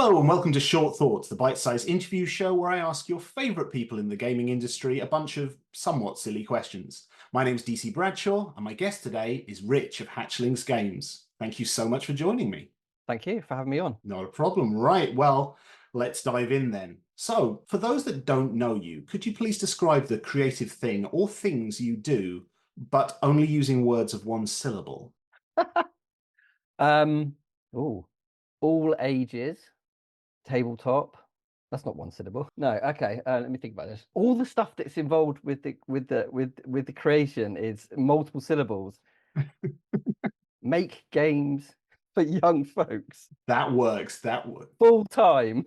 Hello and welcome to Shought Thorts, the bite-sized interview show where I ask your favorite people in the gaming industry a bunch of somewhat silly questions. My name's DC Bradshaw and my guest today is Rich of Hatchlings Games. Thank you so much for joining me. Thank you for having me on. Not a problem. Right, well, let's dive in then. So, for those that don't know you, could you please describe the creative thing or things you do, but only using words of one syllable? Oh, all ages, tabletop. That's not one syllable. No, okay. Let me think about this. All the stuff that's involved with the creation is multiple syllables. Make games for young folks That works. That works. full time.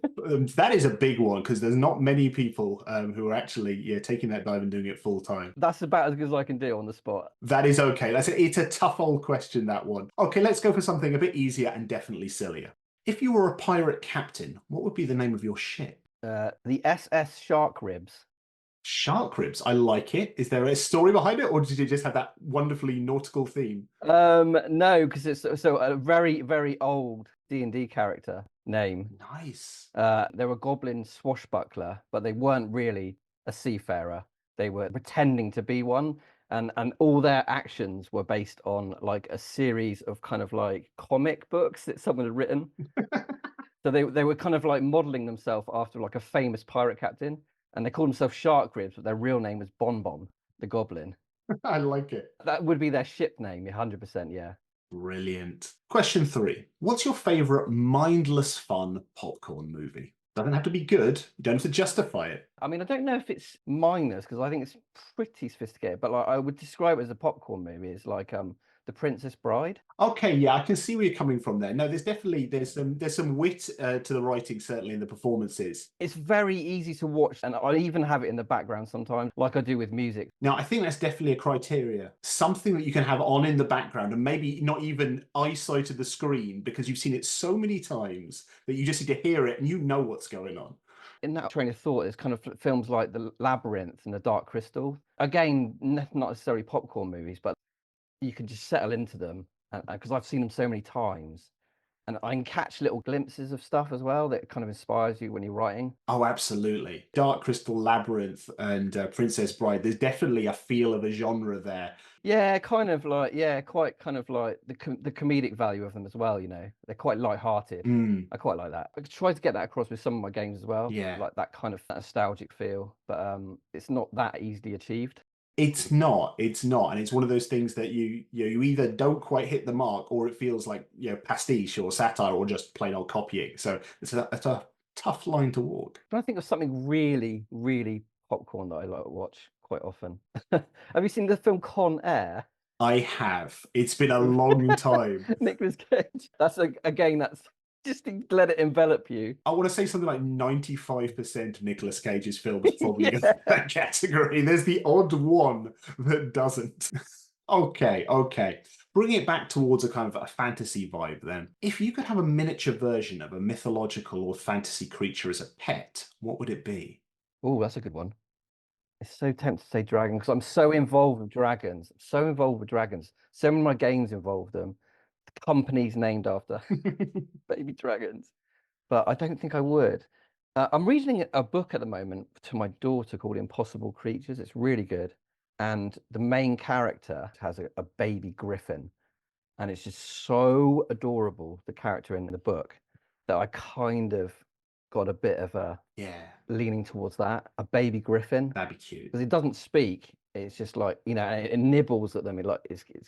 That is a big one because there's not many people who are actually taking that dive and doing it full time. That's about as good as I can do on the spot. That is okay. It's a tough old question, that one. Okay, let's go for something a bit easier and definitely sillier. If you were a pirate captain, what would be the name of your ship? The SS Shark Ribs. Shark ribs. I like it. Is there a story behind it, or did you just have that wonderfully nautical theme? No, because it's so a very, very old D&D character name. Nice. They were a goblin swashbuckler, but they weren't really a seafarer. They were pretending to be one, and all their actions were based on like a series of kind of like comic books that someone had written. So they were kind of like modeling themselves after like a famous pirate captain, and they called themselves Shark Ribs, but their real name was Bon Bon, the goblin. I like it. That would be their ship name, 100%, yeah. Brilliant. Question 3. What's your favorite mindless fun popcorn movie? Doesn't have to be good. You don't have to justify it. I mean, I don't know if it's mindless because I think it's pretty sophisticated, but like I would describe it as a popcorn movie. It's like The Princess Bride. Okay, yeah, I can see where you're coming from there. No, there's some wit to the writing, certainly in the performances. It's very easy to watch, and I even have it in the background sometimes, like I do with music. Now, I think that's definitely a criteria. Something that you can have on in the background and maybe not even eyesight of the screen because you've seen it so many times that you just need to hear it and you know what's going on. In that train of thought, there's kind of films like The Labyrinth and The Dark Crystal. Again, not necessarily popcorn movies, but you can just settle into them, because I've seen them so many times. And I can catch little glimpses of stuff as well that kind of inspires you when you're writing. Oh, absolutely. Dark Crystal Labyrinth and Princess Bride, there's definitely a feel of a genre there. Yeah, kind of like, yeah, quite kind of like the comedic value of them as well, you know. They're quite light-hearted. Mm, I quite like that. I try to get that across with some of my games as well, yeah. like that kind of nostalgic feel, but it's not that easily achieved. It's not, and it's one of those things that you either don't quite hit the mark, or it feels like pastiche or satire or just plain old copying. So it's a tough line to walk. But I think of something really, really popcorn that I like to watch quite often. Have you seen the film Con Air? I have. It's been a long time. Nicolas Cage. That's again, that's just to let it envelop you. I want to say something like 95% of Nicolas Cage's films probably Yeah. in that category. There's the odd one that doesn't. Okay. Bring it back towards a kind of a fantasy vibe then. If you could have a miniature version of a mythological or fantasy creature as a pet, what would it be? Oh, that's a good one. It's so tempting to say dragon because I'm so involved with dragons. So involved with dragons. So many of my games involve them. The company's named after baby dragons. But I don't think I would. I'm reading a book at the moment to my daughter called Impossible Creatures. It's really good. And the main character has a baby griffin. And it's just so adorable, the character in the book, that I kind of got a bit of a Yeah, leaning towards that, a baby griffin. that'd be cute. Because it doesn't speak. It's just like, it nibbles at them. It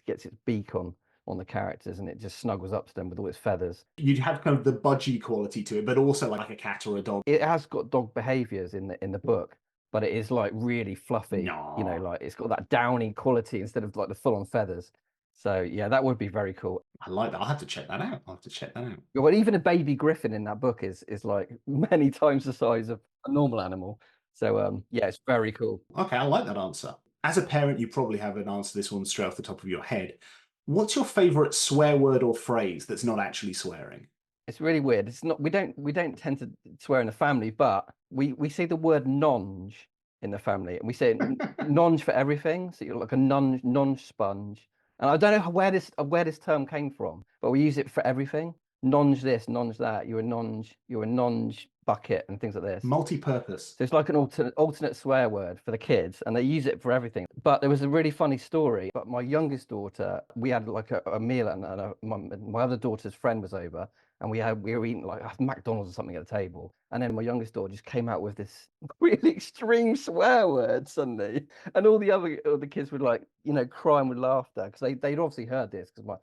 gets its beak on the characters and it just snuggles up to them with all its feathers. You'd have kind of the budgie quality to it, but also like a cat or a dog. It has got dog behaviors in the book, but it is like really fluffy. No. Like it's got that downy quality instead of like the full-on feathers. So yeah, that would be very cool. I like that. I'll have to check that out. I'll have to check that out. Well, even a baby griffin in that book is like many times the size of a normal animal. So yeah, it's very cool. Okay, I like that answer. As a parent, you probably have an answer to this one straight off the top of your head. What's your favorite swear word or phrase that's not actually swearing? It's really weird. It's not we don't tend to swear in the family, but we say the word nonge in the family, and we say nonge for everything. So you're like a nonge sponge. And I don't know where this term came from, but we use it for everything. nonge this, nonge that. You're a nonge bucket and things like this. Multi-purpose. So it's like an alternate swear word for the kids, and they use it for everything. But there was a really funny story. But my youngest daughter, we had like a meal, and my other daughter's friend was over, and we were eating like McDonald's or something at the table. And then my youngest daughter just came out with this really extreme swear word suddenly, and all the kids would like, crying with laughter because they'd obviously heard this because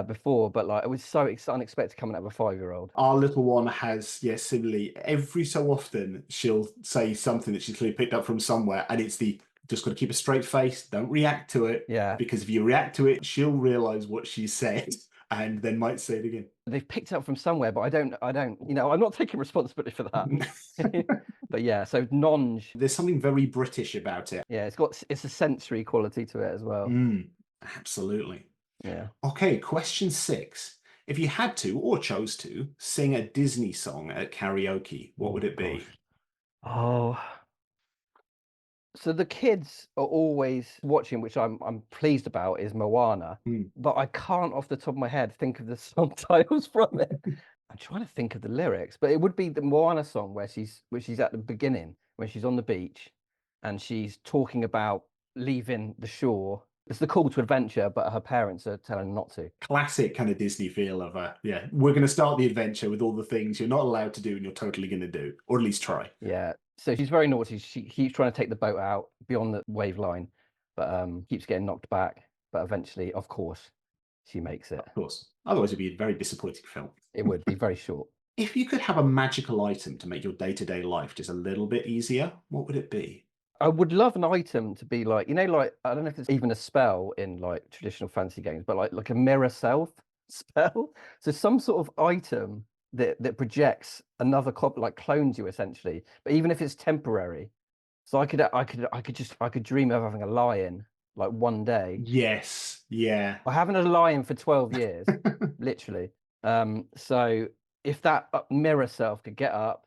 before, but like it was so unexpected coming out of a 5-year-old. Our little one has, yes, similarly, every so often she'll say something that she's clearly picked up from somewhere, and it's just got to keep a straight face, don't react to it. Yeah. Because if you react to it, she'll realize what she said and then might say it again. They've picked up from somewhere, but I don't, I'm not taking responsibility for that. But yeah, so nonge. There's something very British about it. Yeah, it's a sensory quality to it as well. Absolutely. Yeah. Okay, question 6. If you had to or chose to sing a Disney song at karaoke, what would it be? Oh, so the kids are always watching, which I'm pleased about, is Moana, but I can't off the top of my head think of the song titles from it. I'm trying to think of the lyrics, but it would be the Moana song where she's at the beginning, when she's on the beach and she's talking about leaving the shore. It's the call to adventure, but her parents are telling her not to. Classic kind of Disney feel of we're going to start the adventure with all the things you're not allowed to do and you're totally going to do, or at least try. Yeah. So she's very naughty. She keeps trying to take the boat out beyond the wave line, but keeps getting knocked back. But eventually, of course, she makes it. Of course. Otherwise, it'd be a very disappointing film. It would be very short. If you could have a magical item to make your day-to-day life just a little bit easier, what would it be? I would love an item to be like, like, I don't know if there's even a spell in like traditional fantasy games, but like a mirror self spell. So some sort of item that projects another copy, like clones you essentially, but even if it's temporary. So I could dream of having a lion like one day. Yes, yeah. I haven't had a lion for 12 years, literally. So if that mirror self could get up,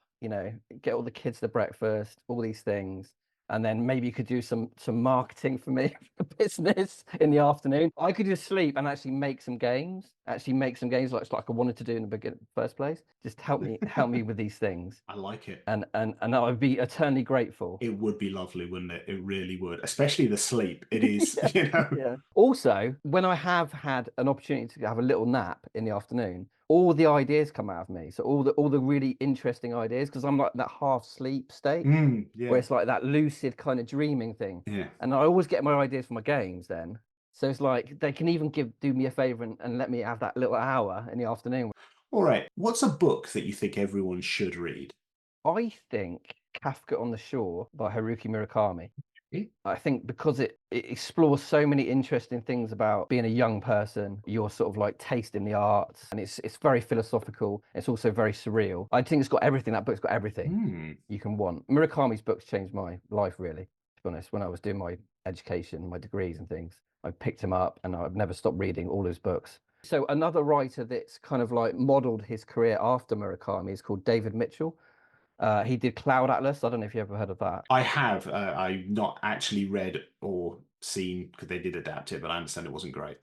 get all the kids to breakfast, all these things, and then maybe you could do some marketing for me for business in the afternoon. I could just sleep and actually make some games. Like I wanted to do in the first place. Just help me with these things. I like it. And I would be eternally grateful. It would be lovely, wouldn't it? It really would, especially the sleep. It is, Yeah. Also, when I have had an opportunity to have a little nap in the afternoon, all the ideas come out of me. So all the really interesting ideas, because I'm like that half sleep state where it's like that lucid kind of dreaming thing. Yeah. And I always get my ideas from my games then. So it's like they can even do me a favor and let me have that little hour in the afternoon. All right. What's a book that you think everyone should read? I think Kafka on the Shore by Haruki Murakami. I think because it explores so many interesting things about being a young person, your sort of like taste in the arts, and it's very philosophical. It's also very surreal. I think it's got everything. That book's got everything you can want. Murakami's books changed my life, really, to be honest. When I was doing my education, my degrees and things, I picked him up and I've never stopped reading all his books. So another writer that's kind of like modeled his career after Murakami is called David Mitchell. He did Cloud Atlas. I don't know if you ever heard of that. I have. I've not actually read or seen because they did adapt it, but I understand it wasn't great.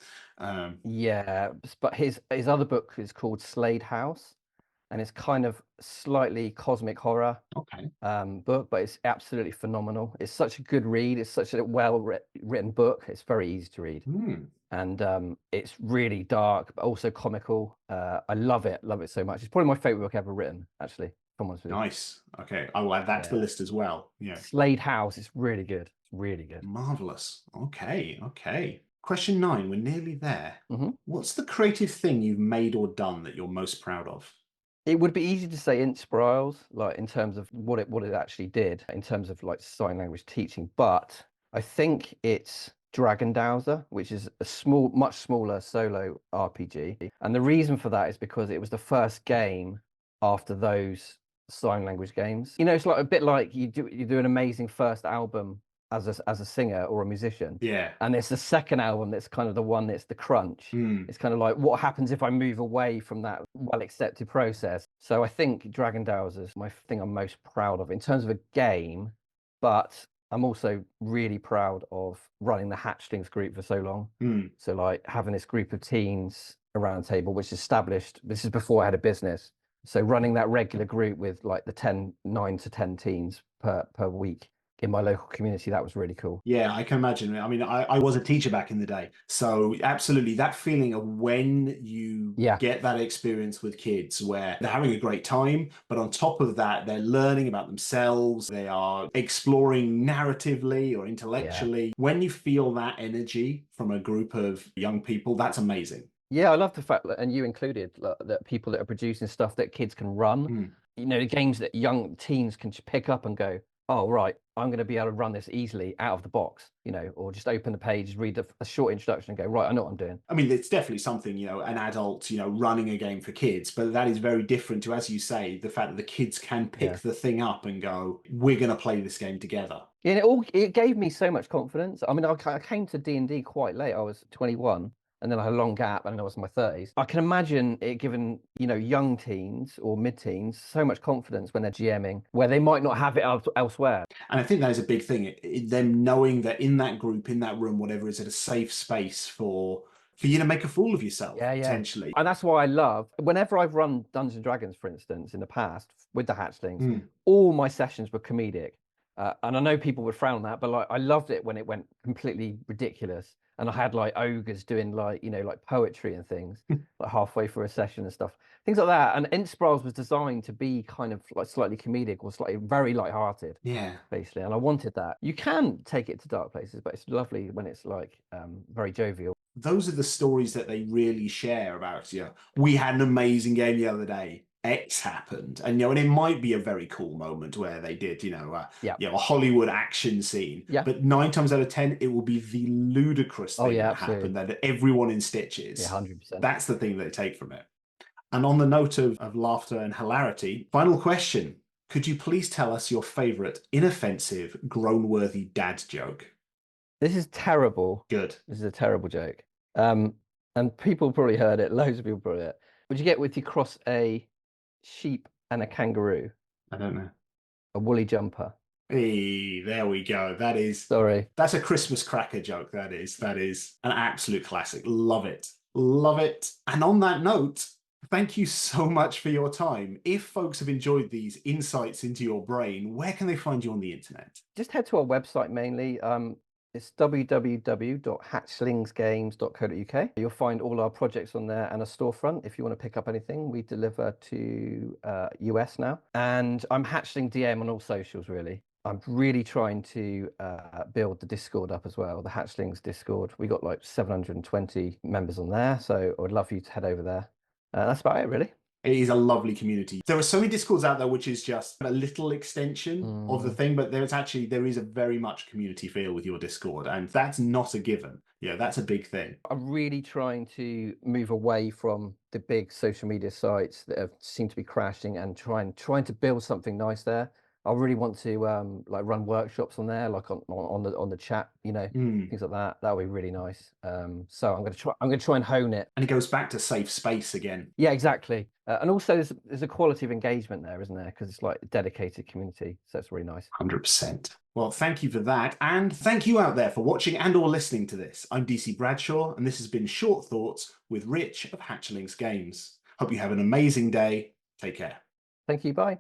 Yeah, but his other book is called Slade House, and it's kind of slightly cosmic horror book, but it's absolutely phenomenal. It's such a good read. It's such a written book. It's very easy to read. And it's really dark, but also comical. I love it so much. It's probably my favorite book ever written, actually. Nice. Okay, I will add that to the list as well. Yeah. Slade House is really good. It's really good. Marvelous. Okay. Question 9. We're nearly there. What's the creative thing you've made or done that you're most proud of? It would be easy to say Inspirals, like in terms of what it actually did, in terms of like sign language teaching. But I think it's Dragon Dowser, which is a much smaller solo RPG. And the reason for that is because it was the first game after those sign language games. It's like a bit like you do an amazing first album as a singer or a musician. Yeah. And it's the second album that's kind of the one that's the crunch. It's kind of like, what happens if I move away from that well-accepted process? So I think Dragon Dowser is my thing I'm most proud of in terms of a game, but I'm also really proud of running the Hatchlings group for so long. So like having this group of teens around the table, which established, this is before I had a business. So running that regular group with like the 9 to 10 teens per week in my local community, that was really cool. Yeah, I can imagine. I mean, I was a teacher back in the day. So absolutely that feeling of when you Yeah. get that experience with kids where they're having a great time, but on top of that, they're learning about themselves, they are exploring narratively or intellectually. When you feel that energy from a group of young people, that's amazing. Yeah, I love the fact that, and you included, that people that are producing stuff that kids can run, the games that young teens can pick up and go, oh, right, I'm going to be able to run this easily out of the box, or just open the page, read a short introduction and go, right, I know what I'm doing. I mean, it's definitely something, an adult, running a game for kids, but that is very different to, as you say, the fact that the kids can pick the thing up and go, we're going to play this game together. Yeah, and it gave me so much confidence. I mean, I came to D&D quite late. I was 21. And then I had a long gap, and then I was in my 30s. I can imagine it giving, young teens or mid-teens so much confidence when they're GMing, where they might not have it elsewhere. And I think that is a big thing. Them knowing that in that group, in that room, whatever, is it a safe space for you to make a fool of yourself, potentially. And that's why I love, whenever I've run Dungeons and Dragons, for instance, in the past with the Hatchlings, all my sessions were comedic. And I know people would frown on that, but like I loved it when it went completely ridiculous. And I had like ogres doing like poetry and things like halfway through a session and stuff, things like that. And Inspirals was designed to be kind of like slightly comedic or slightly very lighthearted, basically. And I wanted that. You can take it to dark places, but it's lovely when it's like very jovial. Those are the stories that they really share about, we had an amazing game the other day. X happened, and and it might be a very cool moment where they did, a Hollywood action scene. But 9 times out of 10, it will be the ludicrous thing that happened that everyone in stitches. 100%. That's the thing they take from it. And on the note of laughter and hilarity, final question: could you please tell us your favorite inoffensive, groan-worthy dad joke? This is terrible. Good. This is a terrible joke. And people probably heard it. Loads of people probably heard it. Would you get with you cross a sheep and a kangaroo? I don't know. A woolly jumper. Hey, there we go. That's a Christmas cracker joke. That is an absolute classic. Love it. Love it. And on that note, thank you so much for your time. If folks have enjoyed these insights into your brain, where can they find you on the internet? Just head to our website mainly. It's www.hatchlingsgames.co.uk. You'll find all our projects on there and a storefront if you want to pick up anything. We deliver to US now. And I'm Hatchling DM on all socials, really. I'm really trying to build the Discord up as well, the Hatchlings Discord. We got like 720 members on there, so I would love for you to head over there. That's about it, really. It is a lovely community. There are so many Discords out there, which is just a little extension of the thing, but there is a very much community feel with your Discord, and that's not a given. Yeah, that's a big thing. I'm really trying to move away from the big social media sites that seem to be crashing and trying to build something nice there. I really want to like run workshops on there, like on the chat, things like that. That would be really nice. So I'm gonna try and hone it. And it goes back to safe space again. Yeah, exactly. And also there's a quality of engagement there, isn't there? Because it's like a dedicated community, so it's really nice. 100%. Well, thank you for that, and thank you out there for watching and or listening to this. I'm DC Bradshaw, and this has been Shought Thorts with Rich of Hatchlings Games. Hope you have an amazing day. Take care. Thank you. Bye.